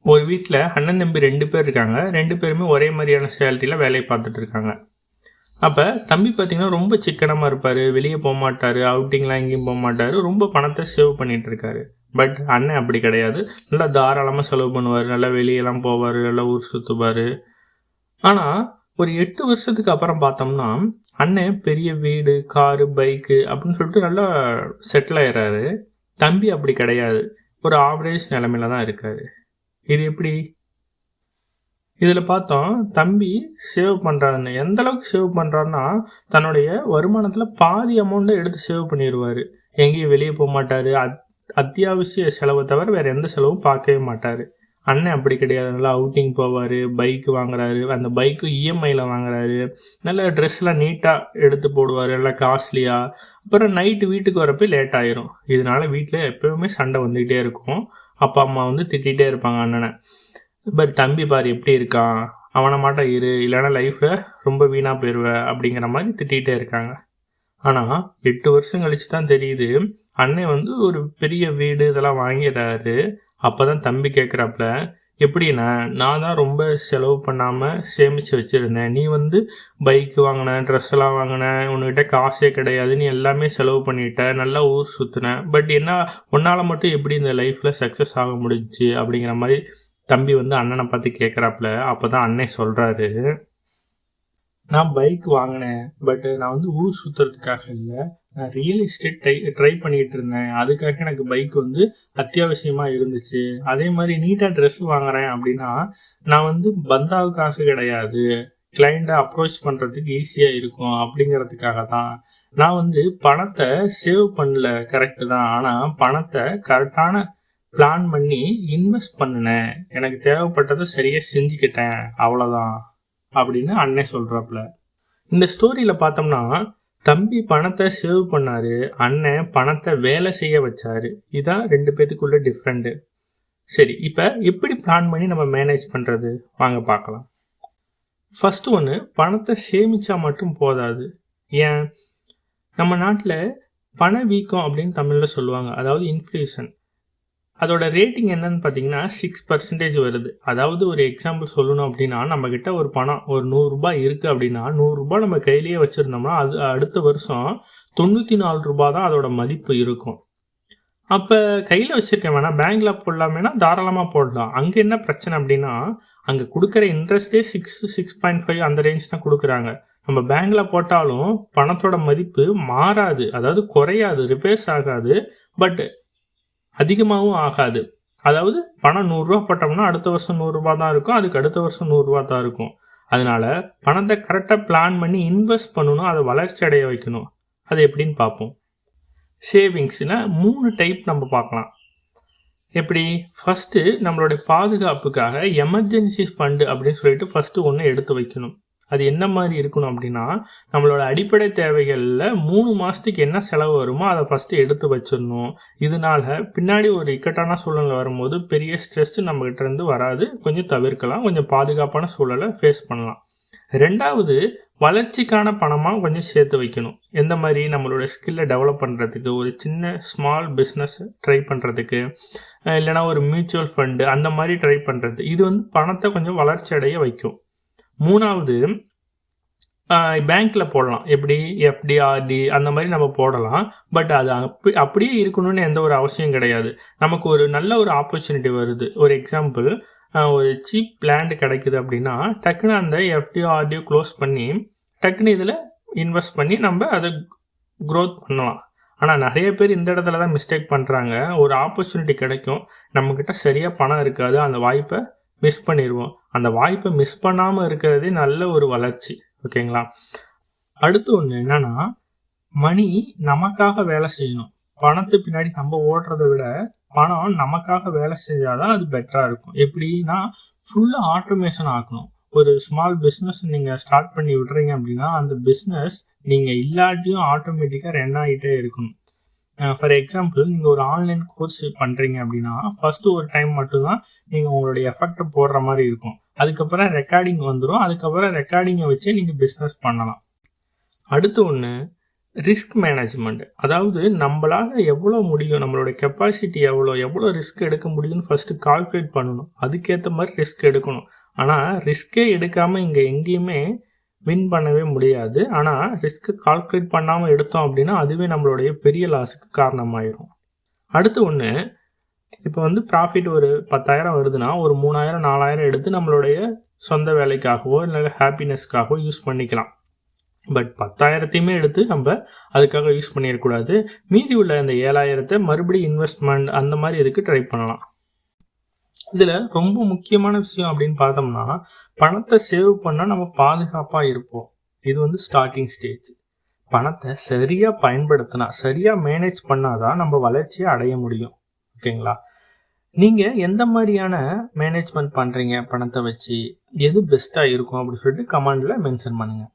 ஒரு வீட்டில் அண்ணன் தம்பி 2 பேர் இருக்காங்க. 2 பேருமே ஒரே மாதிரியான சேலரியில் வேலை பார்த்துட்டு இருக்காங்க. அப்போ தம்பி பார்த்தீங்கன்னா ரொம்ப சிக்கனமாக இருப்பார், வெளியே போக மாட்டார், அவுட்டிங்லாம் எங்கேயும் போக மாட்டார், ரொம்ப பணத்தை சேவ் பண்ணிட்டு இருக்காரு. பட் அண்ணன் அப்படி கிடையாது. நல்லா தாராளமாக செலவு பண்ணுவார், நல்லா வெளியெல்லாம் போவார், நல்லா ஊர் சுற்றுவார். ஆனால் ஒரு 8 வருஷத்துக்கு அப்புறம் பார்த்தோம்னா அண்ணன் பெரிய வீடு, காரு, பைக்கு அப்படின்னு சொல்லிட்டு நல்லா செட்டில் ஆயிடுறாரு. தம்பி அப்படி கிடையாது, ஒரு ஆவரேஜ் நிலைமையில தான் இருக்காரு. இது எப்படி? இதில் பார்த்தோம் தம்பி சேவ் பண்ணுறாருன்னு. எந்த அளவுக்கு சேவ் பண்ணுறாருன்னா, தன்னுடைய வருமானத்தில் பாதி அமௌண்ட்டை எடுத்து சேவ் பண்ணிடுவார். எங்கேயும் வெளியே போக மாட்டார். அத்தியாவசிய செலவை தவிர வேறு எந்த செலவும் பார்க்கவே மாட்டார். அண்ணன் அப்படி கிடையாது. நல்லா அவுட்டிங் போவார், பைக்கு வாங்குறாரு, அந்த பைக்கு இஎம்ஐயில் வாங்குறாரு, நல்ல ட்ரெஸ்லாம் நீட்டாக எடுத்து போடுவார், நல்லா காஸ்ட்லியாக. அப்புறம் நைட்டு வீட்டுக்கு வரப்போ லேட் ஆயிரும். இதனால் வீட்டில் எப்போவுமே சண்டை வந்துக்கிட்டே இருக்கும். அப்பா அம்மா வந்து திட்டிகிட்டே இருப்பாங்க அண்ணனை. பட் தம்பி பாரு எப்படி இருக்கான், அவனை மாட்டம் இரு, இல்லைன்னா லைஃப்பில் ரொம்ப வீணாக போயிடுவேன் அப்படிங்கிற மாதிரி திட்டிகிட்டே இருக்காங்க. ஆனால் 8 வருஷம் கழிச்சு தான் தெரியுது, அண்ணன் வந்து ஒரு பெரிய வீடு இதெல்லாம் வாங்கிடுறாரு. அப்போ தான் தம்பி கேட்குறாப்புல, எப்படின்னா நான் தான் ரொம்ப செலவு பண்ணாமல் சேமித்து வச்சுருந்தேன், நீ வந்து பைக்கு வாங்கின, ட்ரெஸ்ஸெல்லாம் வாங்கின, உன்கிட்ட காசே கிடையாது, நீ எல்லாமே செலவு பண்ணிட்ட, நல்லா ஊர் சுற்றின, பட் என்ன உன்னால் மட்டும் எப்படி இந்த லைஃப்பில் சக்ஸஸ் ஆக முடிஞ்சுச்சு அப்படிங்கிற மாதிரி தம்பி வந்து அண்ணனை பார்த்து கேட்குறாப்புல. அப்போ தான் அண்ணன் சொல்கிறாரு, நான் பைக் வாங்கினேன், பட் நான் வந்து ஊர் சுற்றுறதுக்காக இல்லை, நான் ரியல் எஸ்டேட் ட்ரை பண்ணிகிட்டு இருந்தேன், அதுக்காக எனக்கு பைக் வந்து அத்தியாவசியமாக இருந்துச்சு. அதே மாதிரி நீட்டாக ட்ரெஸ் வாங்குறேன் அப்படின்னா நான் வந்து பந்தாவுக்காக கிடையாது, கிளைண்ட்டை அப்ரோச் பண்ணுறதுக்கு ஈஸியாக இருக்கும் அப்படிங்கிறதுக்காக தான். நான் வந்து பணத்தை சேவ் பண்ணல, கரெக்டு தான், ஆனால் பணத்தை கரெக்டான பிளான் பண்ணி இன்வெஸ்ட் பண்ணினேன், எனக்கு தேவைப்பட்டதை சரியாக செஞ்சுக்கிட்டேன், அவ்வளோதான் அப்படின்னு அண்ணன் சொல்கிறாப்புல. இந்த ஸ்டோரியில் பார்த்தோம்னா தம்பி பணத்தை சேவ் பண்ணார், அண்ணன் பணத்தை வேலை செய்ய வச்சார். இதுதான் 2 பேத்துக்குள்ள டிஃப்ரெண்ட்டு. சரி, இப்போ எப்படி பிளான் பண்ணி நம்ம மேனேஜ் பண்ணுறது வாங்க பார்க்கலாம். ஃபஸ்ட்டு ஒன்று, பணத்தை சேமித்தா மட்டும் போதாது. ஏன்? நம்ம நாட்டில் பணவீக்கம் அப்படின்னு தமிழில் சொல்லுவாங்க, அதாவது இன்ஃப்ளேஷன். அதோட ரேட்டிங் என்னன்னு பார்த்தீங்கன்னா 6% வருது. அதாவது ஒரு எக்ஸாம்பிள் சொல்லணும் அப்படின்னா, நம்மக்கிட்ட ஒரு பணம் ஒரு ₹100 இருக்குது அப்படின்னா, ₹100 நம்ம கையிலேயே வச்சுருந்தோம்னா அது அடுத்த வருஷம் ₹94 தான் அதோட மதிப்பு இருக்கும். அப்போ கையில் வச்சுருக்கேன் வேணாம், பேங்க்கில் போடலாமேனா தாராளமாக போடலாம். அங்கே என்ன பிரச்சனை அப்படின்னா, அங்கே கொடுக்குற இன்ட்ரெஸ்ட்டே 6.5 அந்த ரேஞ்ச் தான் கொடுக்குறாங்க. நம்ம பேங்க்கில் போட்டாலும் பணத்தோட மதிப்பு மாறாது, அதாவது குறையாது, ரிப்பேர்ஸ் ஆகாது, பட் அதிகமாகவும் ஆகாது. அதாவது பணம் ₹100 போட்டோம்னா அடுத்த வருஷம் ₹100 தான் இருக்கும், அதுக்கு அடுத்த வருஷம் ₹100 தான் இருக்கும். அதனால் பணத்தை கரெக்டாக பிளான் பண்ணி இன்வெஸ்ட் பண்ணணும், அதை வளர்ச்சி அடைய வைக்கணும். அது எப்படின்னு பார்ப்போம். சேவிங்ஸில் 3 டைப் நம்ம பார்க்கலாம். எப்படி? ஃபஸ்ட்டு நம்மளுடைய பாதுகாப்புக்காக எமர்ஜென்சி ஃபண்டு அப்படின்னு சொல்லிட்டு ஃபஸ்ட்டு ஒன்று எடுத்து வைக்கணும். அது என்ன மாதிரி இருக்கணும் அப்படின்னா, நம்மளோட அடிப்படை தேவைகளில் 3 மாதத்துக்கு என்ன செலவு வருமோ அதை ஃபஸ்ட்டு எடுத்து வச்சிடணும். இதனால் பின்னாடி ஒரு இக்கட்டான சூழ்நிலை வரும்போது பெரிய ஸ்ட்ரெஸ் நம்மகிட்ட இருந்து வராது, கொஞ்சம் தவிர்க்கலாம், கொஞ்சம் பாதுகாப்பான சூழலை ஃபேஸ் பண்ணலாம். 2வது, வளர்ச்சிக்கான பணமாக கொஞ்சம் சேர்த்து வைக்கணும். எந்த மாதிரி? நம்மளோட ஸ்கில்லை டெவலப் பண்ணுறதுக்கு, ஒரு சின்ன ஸ்மால் பிஸ்னஸ் ட்ரை பண்ணுறதுக்கு, இல்லைனா ஒரு மியூச்சுவல் ஃபண்டு அந்த மாதிரி ட்ரை பண்ணுறது. இது வந்து பணத்தை கொஞ்சம் வளர்ச்சி அடைய வைக்கும். 3வது, பேங்க்கில் போடலாம். எப்படி? எஃப்டி, ஆர்டி அந்த மாதிரி நம்ம போடலாம். பட் அது அப்படியே இருக்கணும்னு எந்த ஒரு அவசியம் கிடையாது. நமக்கு ஒரு நல்ல ஒரு ஆப்பர்ச்சுனிட்டி வருது. ஒரு எக்ஸாம்பிள், ஒரு சீப் லேண்ட் கிடைக்குது அப்படின்னா டக்குன்னு அந்த எஃப்டி, ஆர்டியோ க்ளோஸ் பண்ணி டக்குன்னு இதில் இன்வெஸ்ட் பண்ணி நம்ம அதை க்ரோத் பண்ணலாம். ஆனால் நிறைய பேர் இந்த இடத்துல தான் மிஸ்டேக் பண்ணுறாங்க. ஒரு ஆப்பர்ச்சுனிட்டி கிடைக்கும், நம்மக்கிட்ட சரியாக பணம் இருக்காது, அந்த வாய்ப்பை மிஸ் பண்ணிடுவோம். அந்த வாய்ப்பை மிஸ் பண்ணாமல் இருக்கிறதே நல்ல ஒரு வளர்ச்சி. ஓகேங்களா? அடுத்து ஒன்று என்னன்னா, மணி நமக்காக வேலை செய்யணும். பணத்து பின்னாடி நம்ம ஓடுறதை விட பணம் நமக்காக வேலை செஞ்சாதான் அது பெட்டராக இருக்கும். எப்படின்னா, ஃபுல்லாக ஆட்டோமேஷன் ஆக்கணும். ஒரு ஸ்மால் பிஸ்னஸ் நீங்கள் ஸ்டார்ட் பண்ணி விடுறீங்க அப்படின்னா அந்த பிஸ்னஸ் நீங்கள் இல்லாட்டியும் ஆட்டோமேட்டிக்காக ரன் ஆகிட்டே இருக்கணும். ஃபார் எக்ஸாம்பிள், நீங்கள் ஒரு ஆன்லைன் கோர்ஸ் பண்ணுறீங்க அப்படின்னா ஃபஸ்ட்டு ஒரு டைம் மட்டும்தான் நீங்கள் உங்களுடைய எஃபெக்டை போடுற மாதிரி இருக்கும். அதுக்கப்புறம் ரெக்கார்டிங் வந்துடும். அதுக்கப்புறம் ரெக்கார்டிங்கை வச்சு நீங்கள் பிஸ்னஸ் பண்ணலாம். அடுத்து ஒன்று, ரிஸ்க் மேனேஜ்மெண்ட், அதாவது நம்மளால எவ்வளோ முடியும், நம்மளோட கெப்பாசிட்டி எவ்வளோ ரிஸ்க் எடுக்க முடியும்னு ஃபஸ்ட்டு கால்குலேட் பண்ணணும். அதுக்கேற்ற மாதிரி ரிஸ்க் எடுக்கணும். ஆனால் ரிஸ்க்கே எடுக்காமல் இங்கே எங்கேயுமே வின் பண்ணவே முடியாது. ஆனால் ரிஸ்க்கு கால்குலேட் பண்ணாமல் எடுத்தோம் அப்படின்னா அதுவே நம்மளுடைய பெரிய லாஸுக்கு காரணமாயிரும். அடுத்து ஒன்று, இப்போ வந்து ப்ராஃபிட் ஒரு 10,000 வருதுன்னா ஒரு 3,000 4,000 எடுத்து நம்மளுடைய சொந்த வேலைக்காகவோ இல்லை ஹாப்பினஸ்க்காகவோ யூஸ் பண்ணிக்கலாம். பட் 10,000த்தையுமே எடுத்து நம்ம அதுக்காக யூஸ் பண்ணிடக்கூடாது. மீதி உள்ள அந்த 7,000த்தை மறுபடியும் இன்வெஸ்ட்மெண்ட் அந்த மாதிரி இதுக்கு ட்ரை பண்ணலாம். இதில் ரொம்ப முக்கியமான விஷயம் அப்படின்னு பார்த்தோம்னா, பணத்தை சேவ் பண்ணால் நம்ம பாதுகாப்பாக இருப்போம். இது வந்து ஸ்டார்டிங் ஸ்டேஜ். பணத்தை சரியாக பயன்படுத்தினா, சரியாக மேனேஜ் பண்ணாதான் நம்ம வளர்ச்சியை அடைய முடியும். ஓகேங்களா? நீங்கள் எந்த மாதிரியான மேனேஜ்மெண்ட் பண்ணுறீங்க பணத்தை வச்சு, எது பெஸ்ட்டாக இருக்கும் அப்படின்னு சொல்லிட்டு கமெண்டில் மென்ஷன் பண்ணுங்கள்.